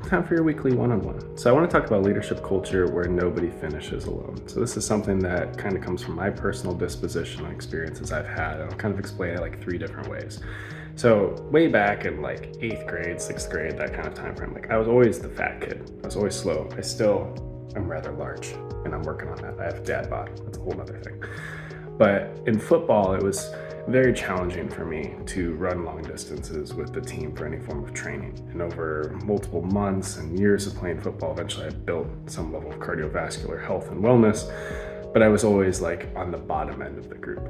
time for your weekly one-on-one. So I want to talk about leadership culture where nobody finishes alone. So this is something that kind of comes from my personal disposition and experiences I've had. I'll kind of explain it like 3 different ways. So way back in like 8th grade, 6th grade, that kind of time frame, like I was always the fat kid. I was always slow. I still am rather large and I'm working on that. I have a dad bod. That's a whole other thing. But in football, it was very challenging for me to run long distances with the team for any form of training. And over multiple months and years of playing football, eventually I built some level of cardiovascular health and wellness, but I was always like on the bottom end of the group.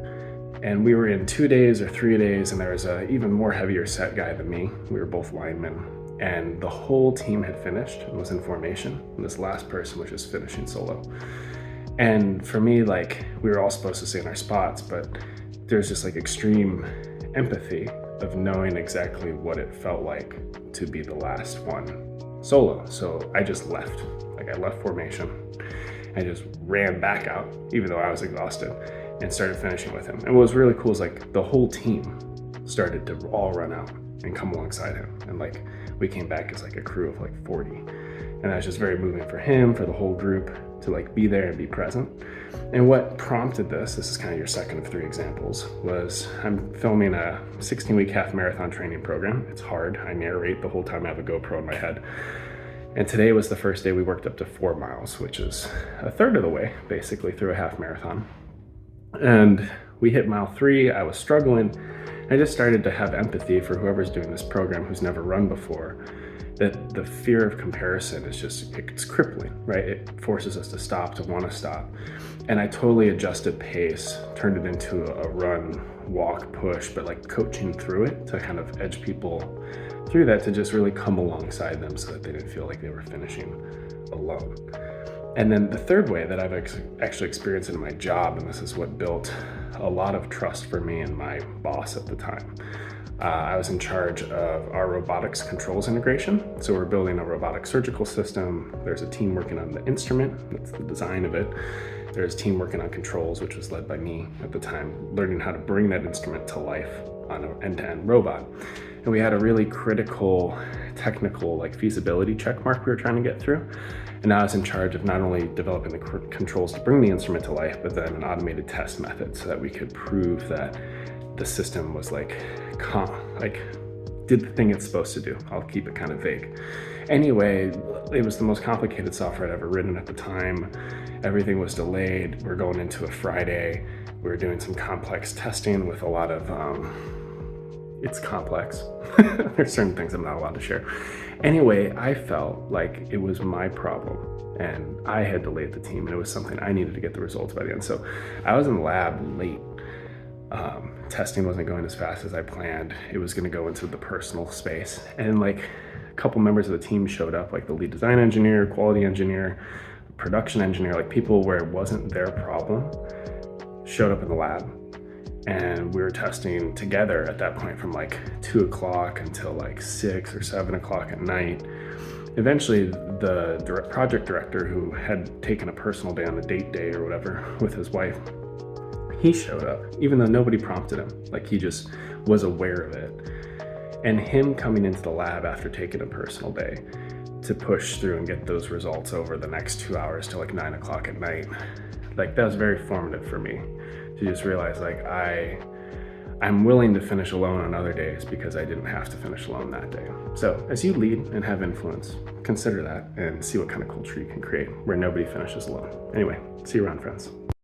And we were in 2 days or 3 days, and there was a even more heavier set guy than me. We were both linemen, and the whole team had finished and was in formation, and this last person was just finishing solo. And for me, like, we were all supposed to stay in our spots, but there's just like extreme empathy of knowing exactly what it felt like to be the last one solo. So I just left. Like, I left formation. I just ran back out, even though I was exhausted, and started finishing with him. And what was really cool is like the whole team started to all run out and come alongside him. And like, we came back as like a crew of like 40. And that was just very moving for him, for the whole group to like be there and be present. And what prompted this is kind of your second of 3 examples, was I'm filming a 16-week half marathon training program. It's hard. I narrate the whole time I have a GoPro in my head. And today was the first day we worked up to 4 miles, which is a third of the way basically through a half marathon. And we hit mile 3, I was struggling. I just started to have empathy for whoever's doing this program who's never run before, that the fear of comparison is just, it's crippling, right? It forces us to stop, to want to stop. And I totally adjusted pace, turned it into a run, walk, push, but like coaching through it to kind of edge people through that, to just really come alongside them so that they didn't feel like they were finishing alone. And then the third way that I've actually experienced it in my job, and this is what built a lot of trust for me and my boss at the time. I was in charge of our robotics controls integration. So we're building a robotic surgical system. There's a team working on the instrument, that's the design of it. There's a team working on controls, which was led by me at the time, learning how to bring that instrument to life on an end-to-end robot. And we had a really critical technical like feasibility check mark we were trying to get through. And I was in charge of not only developing the controls to bring the instrument to life, but then an automated test method so that we could prove that the system was like did the thing it's supposed to do. I'll keep it kind of vague. Anyway, it was the most complicated software I'd ever written at the time. Everything was delayed. We're going into a Friday. We were doing some complex testing with a lot of, it's complex. There's certain things I'm not allowed to share. Anyway, I felt like it was my problem and I had delayed the team, and it was something I needed to get the results by the end. So I was in the lab late. Testing wasn't going as fast as I planned. It was going to go into the personal space, and like a couple members of the team showed up, like the lead design engineer, quality engineer, production engineer, like people where it wasn't their problem showed up in the lab, and we were testing together at that point from like 2 o'clock until like 6 or 7 o'clock at night. Eventually the project director, who had taken a personal day on the date day or whatever with his wife, he showed up, even though nobody prompted him. Like, he just was aware of it. And him coming into the lab after taking a personal day to push through and get those results over the next 2 hours till like 9 o'clock at night, like that was very formative for me, to just realize like I'm willing to finish alone on other days because I didn't have to finish alone that day. So as you lead and have influence, consider that and see what kind of culture you can create where nobody finishes alone. Anyway, see you around, friends.